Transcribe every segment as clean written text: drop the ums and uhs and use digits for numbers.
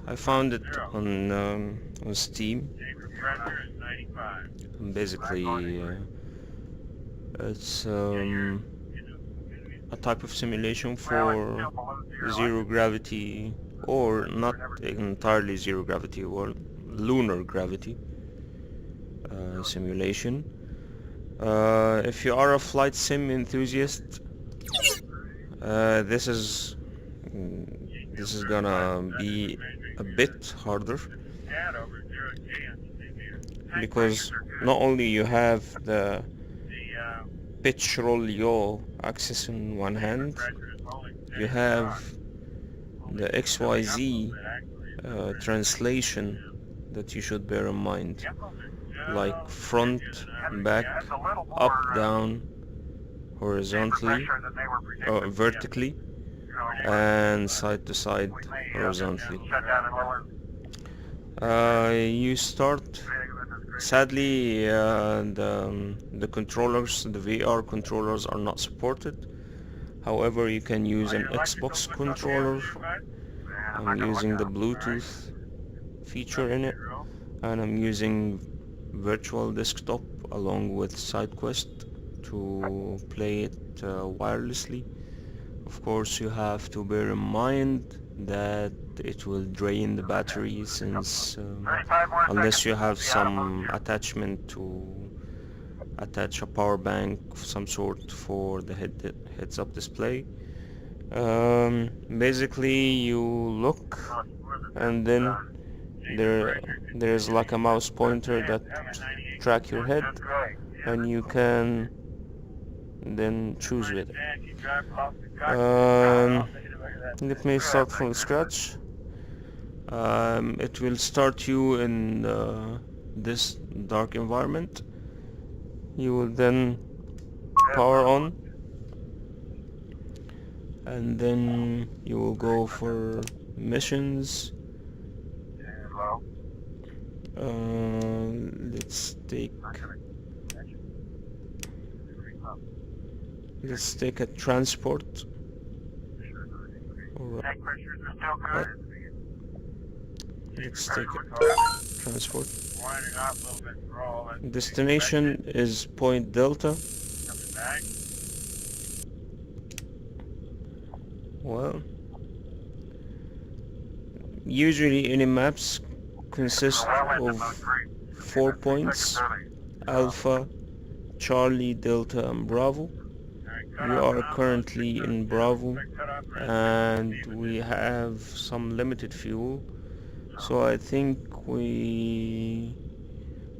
I found it on Steam. Basically, it's a type of simulation for zero gravity, or not entirely zero gravity, or lunar gravity simulation. If you are a flight sim enthusiast, this is gonna be a bit harder, because not only you have the pitch roll yaw axis in one hand, you have the XYZ translation that you should bear in mind, like front, back, up, down, horizontally, vertically, and side to side horizontally. You start, sadly, the controllers, the VR controllers, are not supported. However, you can use an Xbox controller. I'm using the Bluetooth feature in it, and I'm using virtual desktop along with SideQuest to play it wirelessly. Of course, you have to bear in mind that it will drain the battery, since unless you have some attachment to attach a power bank of some sort for the heads-up display. Basically, you look, and then there's like a mouse pointer that track your head, and you can then choose with it. Let me start from scratch. It will start you in this dark environment. You will then power on, and then you will go for missions. Let's take a transport. Let's take a transport. Destination is Point Delta. Well, usually any maps consist of 4 points: Alpha, Charlie, Delta, and Bravo. We are currently in Bravo, and we have some limited fuel, so I think we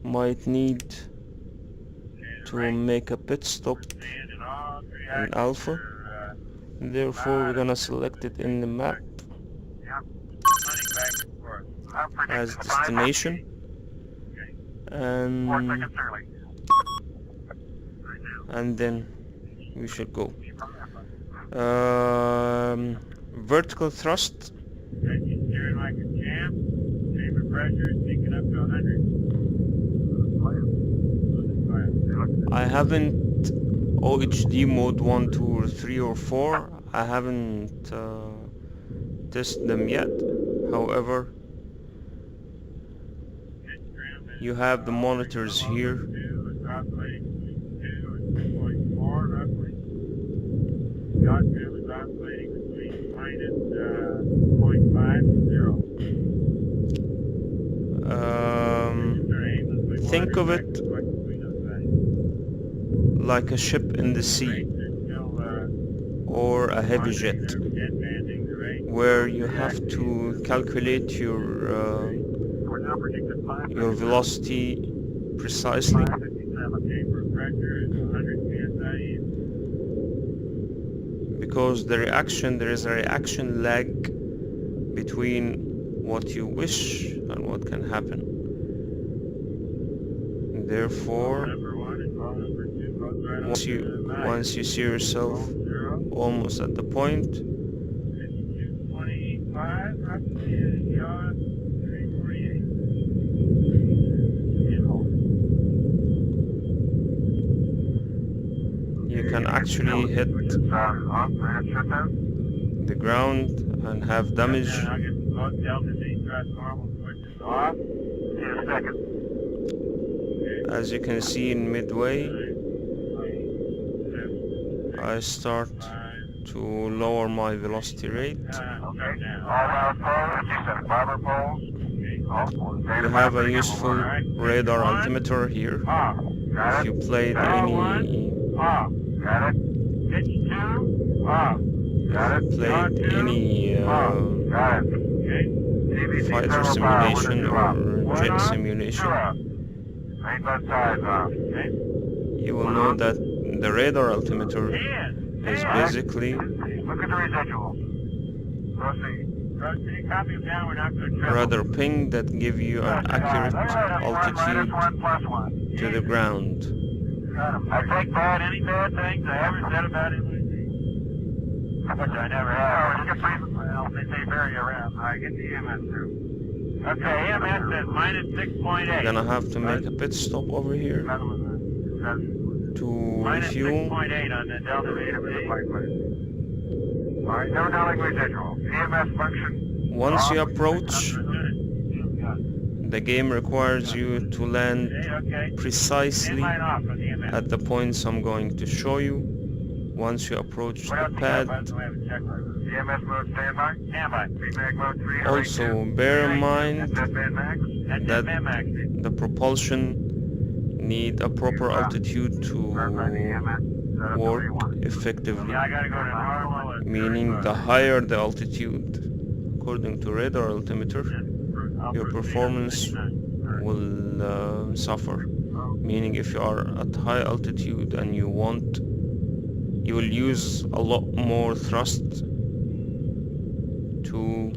might need to make a pit stop in Alpha. Therefore, we're gonna select it in the map as destination, and then we should go. Vertical thrust. I haven't OHD mode 1, 2, or 3, or 4. I haven't tested them yet. However, you have the monitors here. Think of it like a ship in the sea, or a heavy jet, where you have to calculate your velocity precisely, because there is a reaction lag between what you wish and what can happen. Therefore, once you see yourself almost at the point, you can actually hit the ground and have damage both delta Z thrust normal switches off. In a second. As you can see in midway, I start to lower my velocity rate. Okay. All round poles, you said barber poles. You have a useful radar altimeter here. If you played any fighter simulation or jet simulation, you will know that the radar altimeter is basically radar ping that give you an accurate altitude to the ground. I take back any bad things I ever said about him, which I never have. Well, they say vary around. I get the EMS too. Okay, EMS says minus 6.8. You're gonna have to make a pit stop over here to refuel. Minus 6.8 on the Delta Beta B. Alright, no knowing residual. EMS function. Once you approach, the game requires you to land precisely at the points I'm going to show you. Once you approach the pad, also bear in mind that the propulsion need a proper altitude to work effectively, meaning the higher the altitude, according to radar altimeter, your performance will suffer. Meaning if you are at high altitude and you will use a lot more thrust to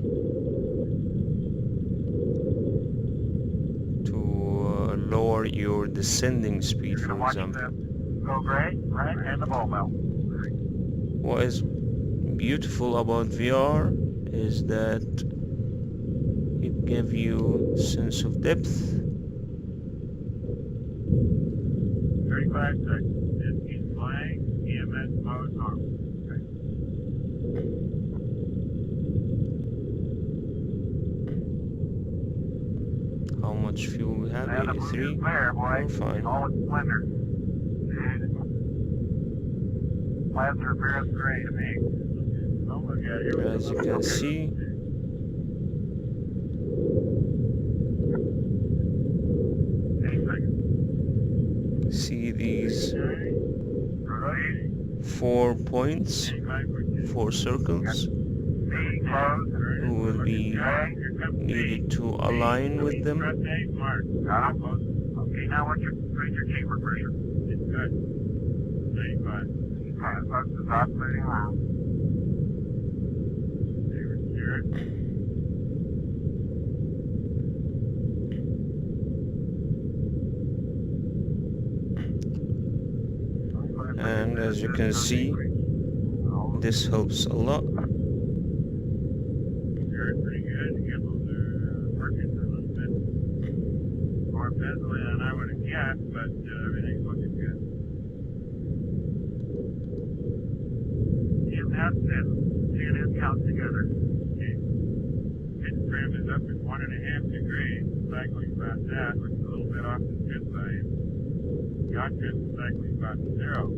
lower your descending speed, for example. What is beautiful about VR is that it gives you sense of depth. 35 seconds. Just keep flying. EMS mode normal. How much fuel we have? 83. We're fine. As you can see, these 4 points, 4 circles. We will be needed to align with them. Okay, now what's your chamber pressure? It's good. 35. It's oscillating around. And as you can see, this helps a lot. Pretty good. Gimbals are working a little bit more busily than I would have guessed, but everything's looking good. You have to CNN count together. Okay. Pitch trim is up at 1.5 degrees, cycling about that, which is a little bit off the good side. Yacht trim is cycling about 0.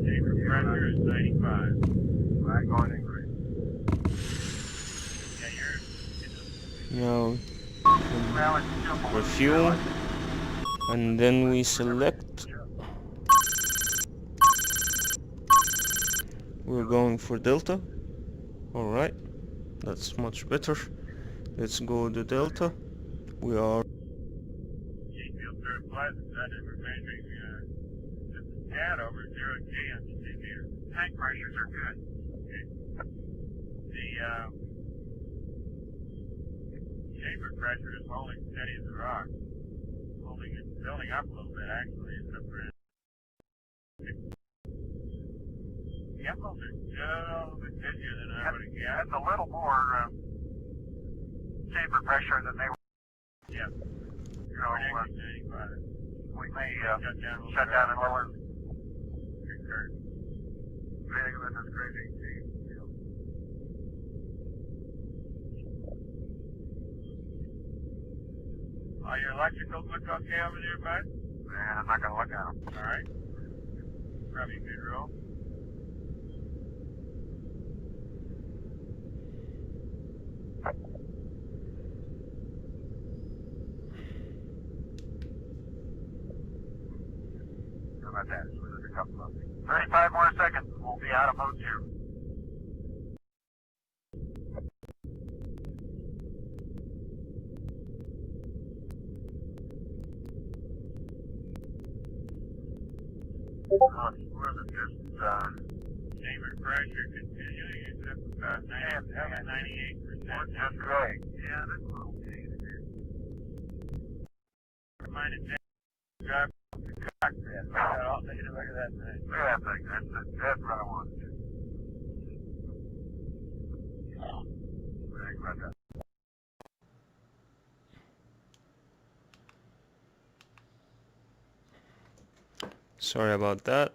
Chamber pressure is 95. Right, going in green. Now refuel, and then we select. We're going for Delta. Alright, that's much better. Let's go to Delta. We are over 0 G on the meter. Tank pressures are good. Okay. The chamber pressure is holding steady as a rock. Building up a little bit actually. It's up around. The gimbals are still a bit busier than I would have guessed. That's a little more chamber pressure than they were. Yeah. You know, we may shut down and lower. Anything that is crazy. Are your electricals look okay over there, bud? Man, I'm not gonna look at them. All right. Probably a good roll. How about that? 35 more seconds. We'll be out of mode 2. More than just chamber pressure continuing except about 98%. Just right. Yeah, that's a little okay. Reminded me to drive the cockpit. Look at all day. Look at that thing. Look at that thing. That's what I wanted to. Think about that. Sorry about that.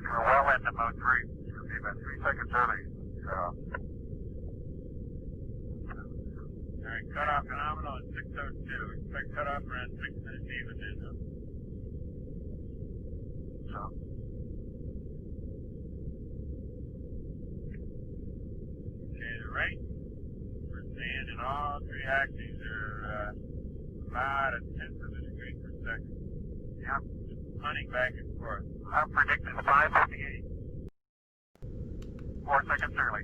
We're well into mode 3. It's going to be about 3 seconds early. Alright, cutoff phenomenal at 6:02. Expect cutoff around 6 minutes even then, huh? So. Okay, the rate we're seeing in all 3 axes are about a tenth of a degree per second. Yep. Just hunting back and forth. I'm predicting 558. 4 seconds early.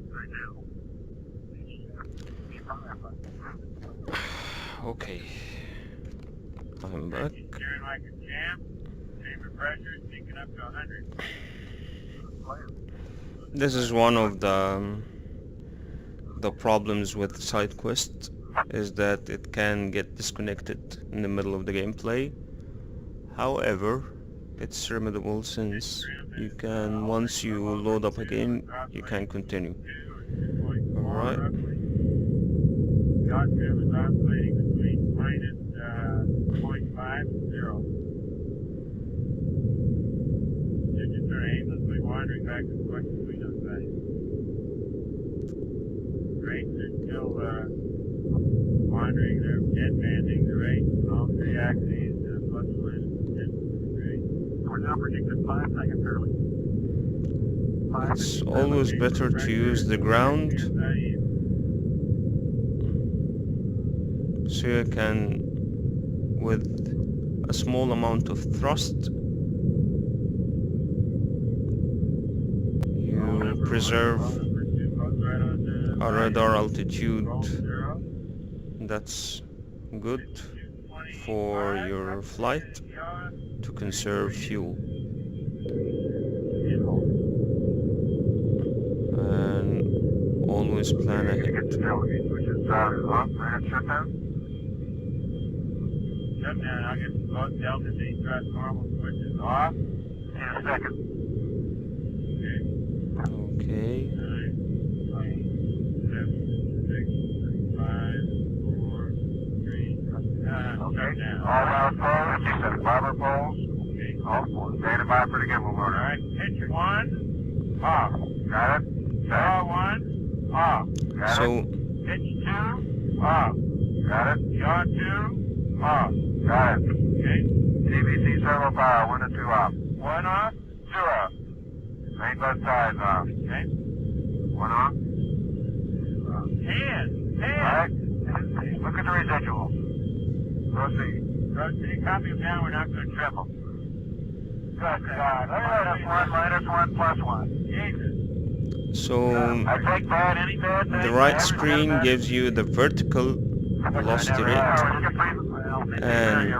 Right now. Okay. I'm back. Steering like a champ. Chamber pressure is peaking up to 100. This is one of the problems with SideQuest, is that it can get disconnected in the middle of the gameplay. However, it's remediable since you can, once you load up again, you can continue. Alright. Yacht trim is oscillating between minus 0.5 and 0. Digits are aimlessly wandering back and forth between those values. Rates are still wandering, they're dead-banding the rates on all 3 axes, plus or minus 10 degrees. We're now predicting 5 seconds early. It's always better to use the ground, so you can, with a small amount of thrust, you preserve a radar altitude that's good for your flight to conserve fuel. And always plan ahead. Which is off, right at shutdown. Shutdown, I'll get both Delta D thrust normal switches off in a second. Okay. 9, 8, 7, 6, 5, 4, 3, okay. All round poles, you said bobber poles. Okay. All standing by for the gimbal motor. Alright, pitch 1, off. Got it. Yaw 1, off. Got So, it. Pitch 2, off. Got it. Yaw 2, off. Got it. Okay. TVC servo power 1 and 2 off. 1 off, 2 off. Main bus sides off. Okay. 1 off. 10. Alright. Look at the residuals. Proceed. Copy them down, we're not going to triple. Good God. Minus 1, minus 1, plus 1. Jesus. so I take bad, any bad thing. the right screen gives you the vertical velocity rate, and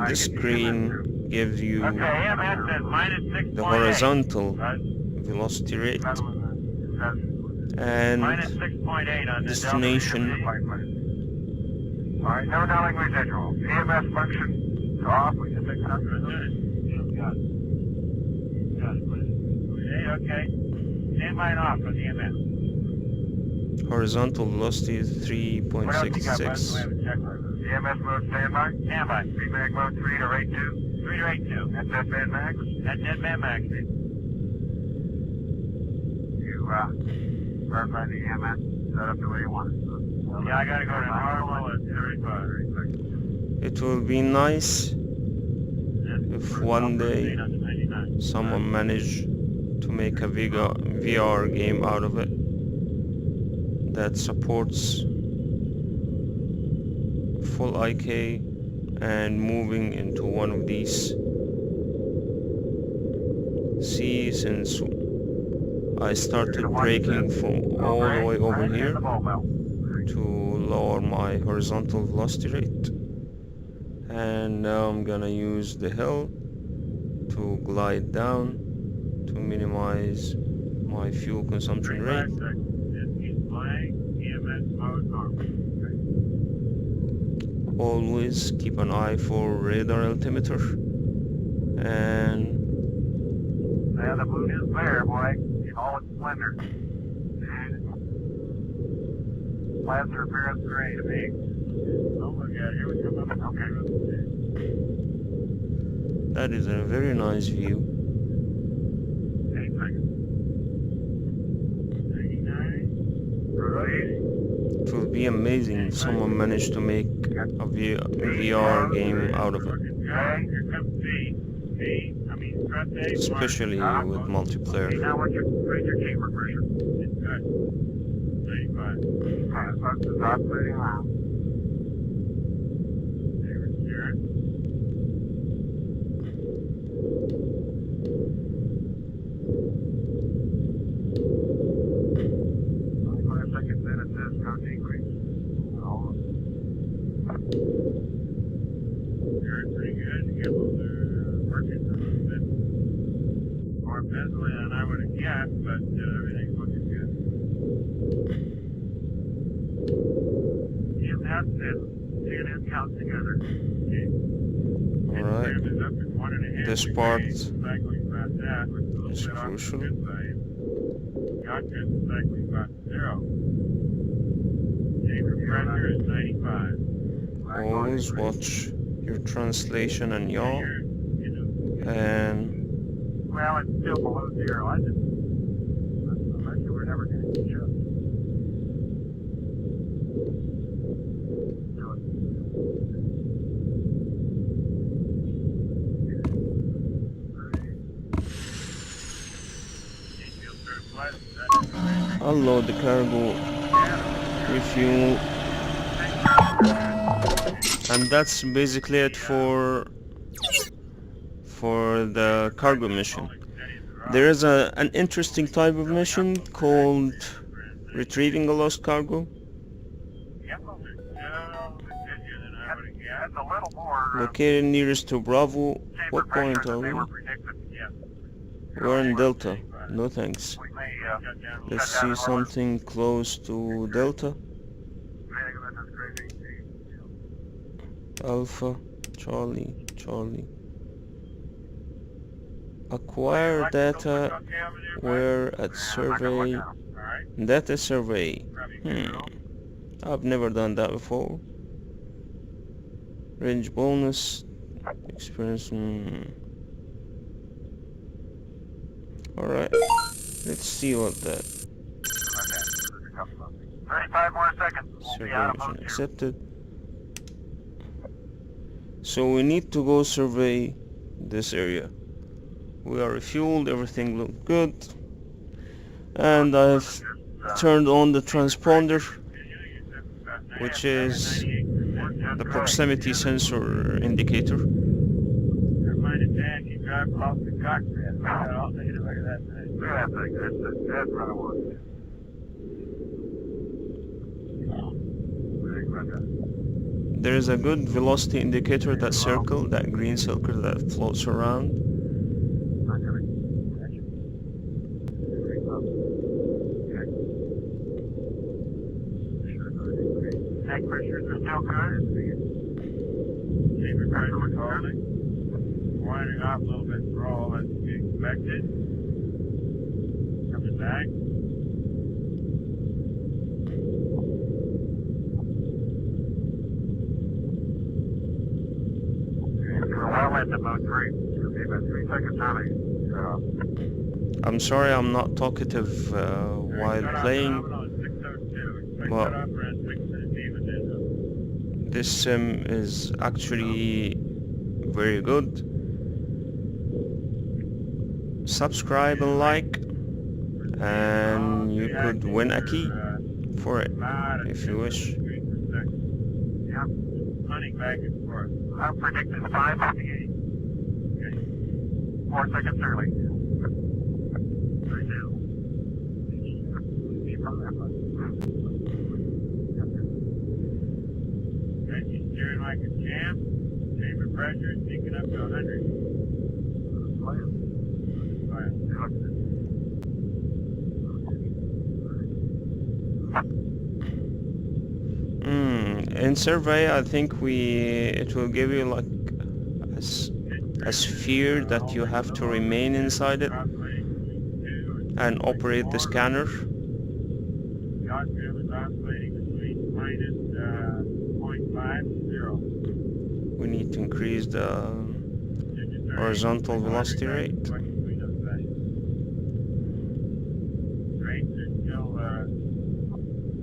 this screen gives you Okay, AMS says minus 6.8. the horizontal velocity rate and Minus 6.8 on the destination. Alright, no knowing residual. EMS function off. We can fix something. Got it. Got it. Okay. Stand by and off for the EMS. Horizontal velocity is What else you got, bud? We 3.66. have a checklist. EMS mode standby? Standby. Feedback mode 3 to rate 2? 3 to rate 2. That's dead band max? That's dead band max. You, verify the EMS set up the way you want it. Yeah, I gotta go to normal at 35. It will be nice if one day someone managed to make a VR game out of it that supports full IK and moving into one of these. See, since I started braking from all the way over here to lower my horizontal velocity rate, and now I'm gonna use the hill to glide down to minimize my fuel consumption rate. Always keep an eye for radar altimeter, and yeah, the moon is there, boy, in all its splendor. Plaster appearance gray to me. Oh my God, here we come up. Okay. that is a very nice view. 8 seconds. 89. Right. It will be amazing if someone managed to make a VR game out of it, Okay, here comes B. B, I mean, front A. especially with multiplayer. Now what's your chamber pressure? It's good. 35. Alright, folks, is operating loud. Chamber steering. 25 seconds in, it says no decrease. You're pretty good. The gimbals are working a little bit more busily than I would have guessed, but everything's looking good. EMS and CNN count together. Okay. Alright, Is up at 1.5 this degrees, part cycling about that, which is a little is bit off the crucial. good side. Cockpit is cycling about 0. Chamber pressure is 95. Always watch your translation and yaw, and Well, it's still below 0. I'm not sure we're never going to get shut. unload the cargo, refuel, and that's basically it for the cargo mission. There is an interesting type of mission called retrieving a lost cargo, located nearest to Bravo. What point are we? We're in Delta. No thanks. Let's see something close to Delta. Alpha, Charlie, Charlie. Acquire data. We're at survey. Data survey. I've never done that before. Range bonus. Experience. Alright. Let's see what that. 35 more seconds. Survey mission accepted. So we need to go survey this area. We are refueled, everything looked good, and I've turned on the transponder, which is the proximity sensor indicator. There is a good velocity indicator, that circle, that green circle that floats around. Tank pressures are still good. Chamber pressure is holding. winding off a little bit for all that's to be expected. Coming back. We're well into mode 3. It'll be about 3 seconds early. I'm sorry I'm not talkative while playing, but this sim is actually very good. Subscribe and like, and you could win a key for it if you wish. Yep. Running back and forth. I'm predicting 558. Okay. 4 seconds early. 3, 2. Okay, you're steering like a champ. Chamber pressure is picking up to 100. In survey, I think it will give you like a sphere that you have to remain inside it and operate the scanner. We need to increase the horizontal velocity rate.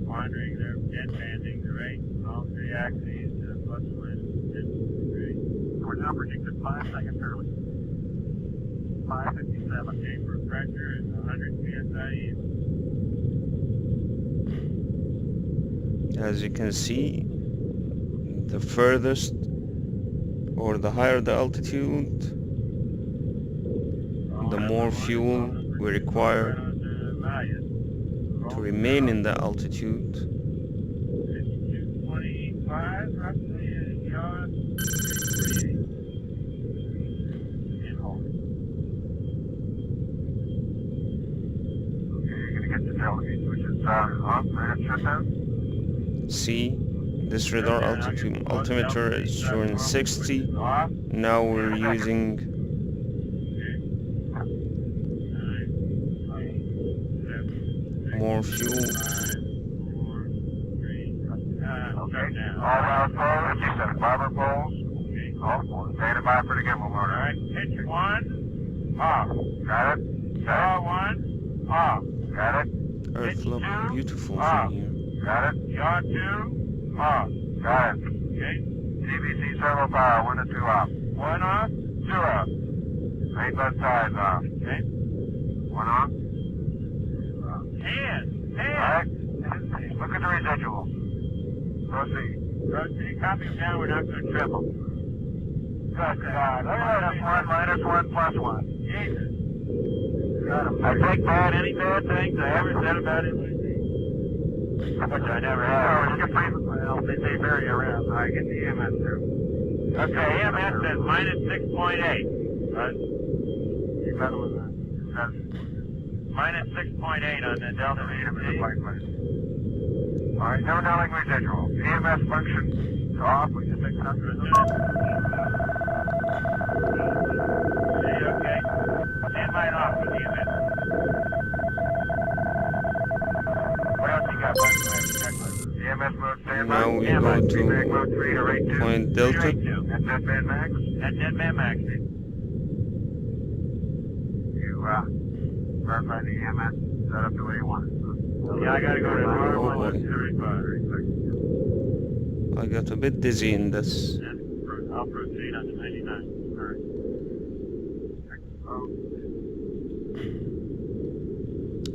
Wandering, they're deadbanding the rate on all 3 axes, plus or minus 10 degrees. We're now predicted 5 seconds early. 557. Chamber pressure is 100 psi. As you can see, the furthest or the higher the altitude, the more fuel we require to remain in the altitude. 25 roughly, yacht. Okay, you're gonna get the delta, which is off, right at shutdown. See, this radar altimeter is showing 60. Now we're using more fuel. Okay, all round poles, you said barber poles. Oh, standing by for the gimbal motor. Alright, pitch 1, off. Got it? Saw 1, off. Got it? Earth look beautiful from here. Got it? Yaw 2, off. Got it. Okay. TVC servo power, 1 and 2 off. 1 off, 2 off. Main left side's off. Okay. 1 off. Hands! Alright. Look at the residuals. Proceed. Proceed. Copy them down, we're not going to triple. Good God. -1, -1, +1. Jesus. I take back any bad things I ever said about him. Which I never have. Well, they vary around. I get the EMS too. Okay, EMS says -6.8. You better with that. -6.8 on the Delta VWD. Alright, no knowing residual. EMS function is off with the 600. Okay. Stand by and off with EMS. What else you got, by the way? EMS mode standby. Now we go to point Delta. At deadband max. At deadband max. You verify the EMS set up the way you want it. Yeah, I gotta go to normal 35. I got a bit dizzy in this. I'll proceed on the 99. Alright.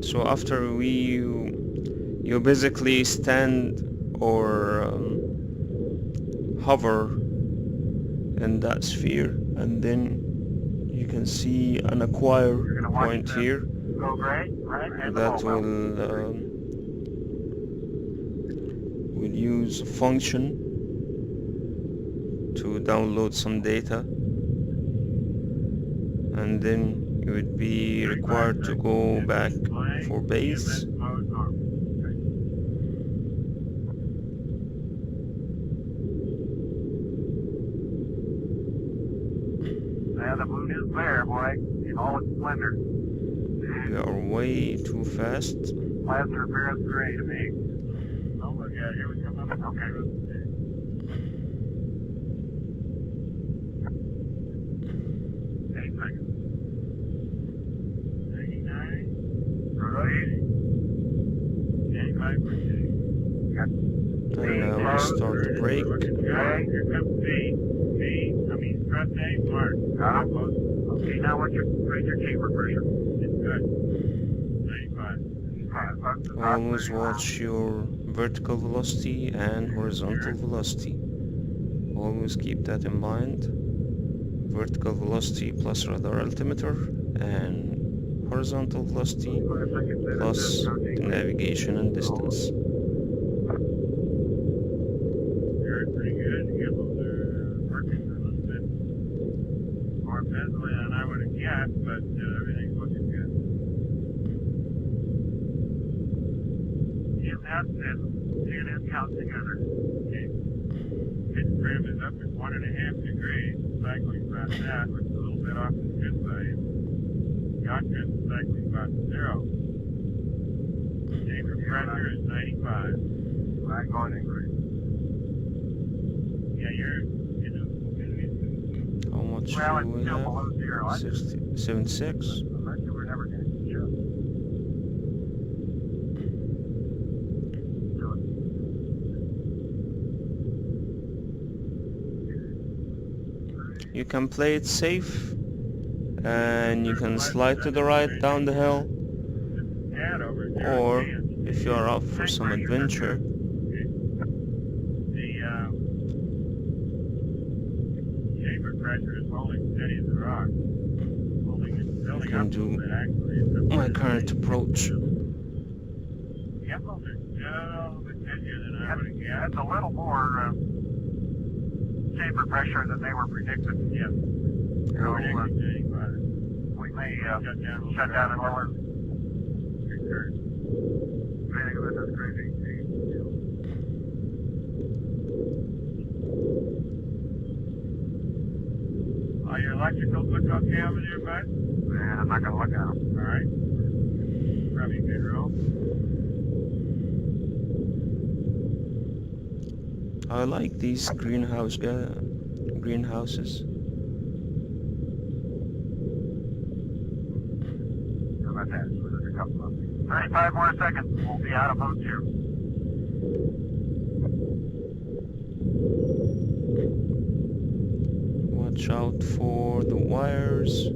So after you basically stand or hover in that sphere, and then you can see an acquire point here Go gray, right? And that will use a function to download some data, and then you would be required to go back for base. Yeah, the moon is there, boy, in all its splendor. We are way too fast. Clouds are appearance gray to me. Oh, look, yeah, here we come up. Okay. 8 seconds. 99. Proceed. 85%. And now we start the brake. Okay, here comes B. Thrust A, mark. Got it. Okay, now raise your chamber pressure. It's good. 95. Always watch your vertical velocity and horizontal velocity. Always keep that in mind. Vertical velocity plus radar altimeter and horizontal velocity plus the navigation and distance. Very pretty good. The gimbals are working a little bit more pencilly than I would have guessed, but everything's looking good. EMS and CNN count together. Okay. Pitch trim is up at 1.5 degrees, cycling about that, which is a little bit off to the good side. Yacht trim is cycling about 0. Chamber pressure is 95. I'm going increase. Yeah, you're in the How much well, do it's we still have? below 0. 76. We're never going to adjust. You can play it safe and you can slide to the right down the hill, or if you are up for some adventure, The chamber pressure is holding steady as a rock. you can do my current approach. Yep, those are still a bit heavier than I would have guessed. That's a little more chamber pressure than they were predicted. Yes. We may shut down and lower. Anything about that's crazy. Are your electricals look okay over there, bud? Man, I'm not going to look at them. All right. Probably a good roll. I like these greenhouses. How about that? So there's a couple of them. 35 more seconds. We'll be out of mode 2. Watch out for the wires,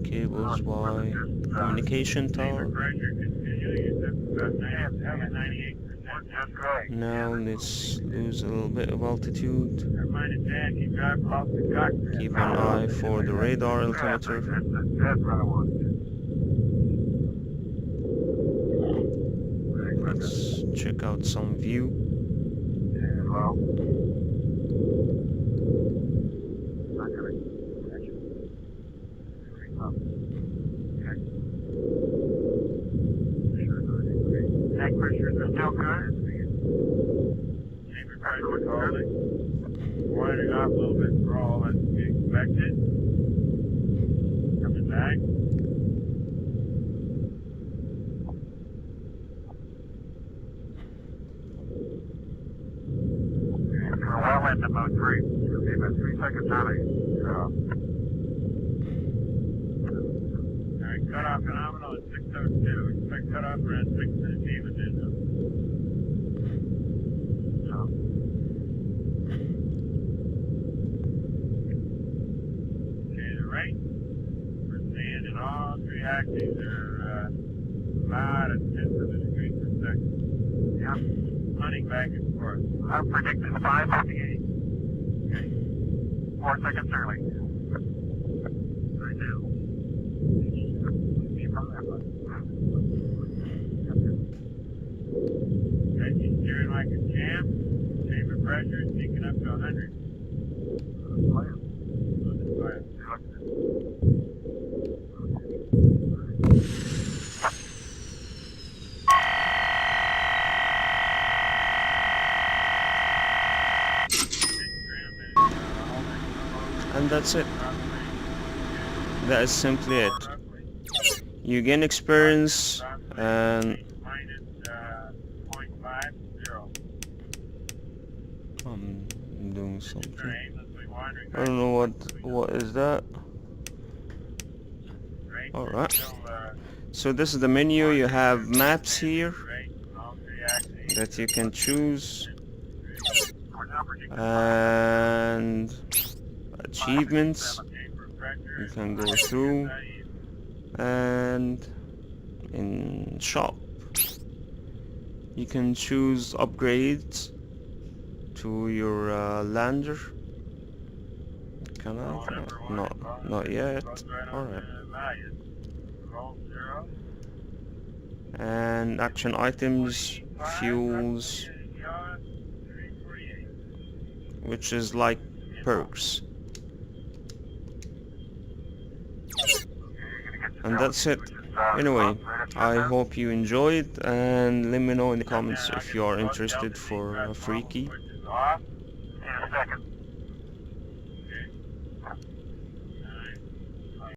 cables by communication tower. Now let's lose a little bit of altitude. Keep an eye for the radar altimeter. Let's check out some view. Neck pressures are still good. Chamber pressure is holding. Winding off a little bit for all that's to be expected. Coming back. We're well into mode 3. It'll be about 3 seconds early. Alright, cutoff phenomenal at 6:02. Expect cutoff around 6 minutes even then. Okay, the rate for sand and all 3 axes are about a tenth of a degree per second. Yeah. Hunting back and forth. I'm predicting 558. Okay. 4 seconds early. Right now. Engine steering like a champ. Chamber pressure is peaking up to 100. And that's it. that is simply it. You gain experience and I'm doing something. I don't know what is that. Alright. So this is the menu. You have maps here that you can choose, and achievements you can go through, and in shop you can choose upgrades to your lander. Can I? Not yet. Alright. And action items, fuels, which is like perks. And that's it. Anyway, I hope you enjoyed, and let me know in the comments if you are interested for a free key.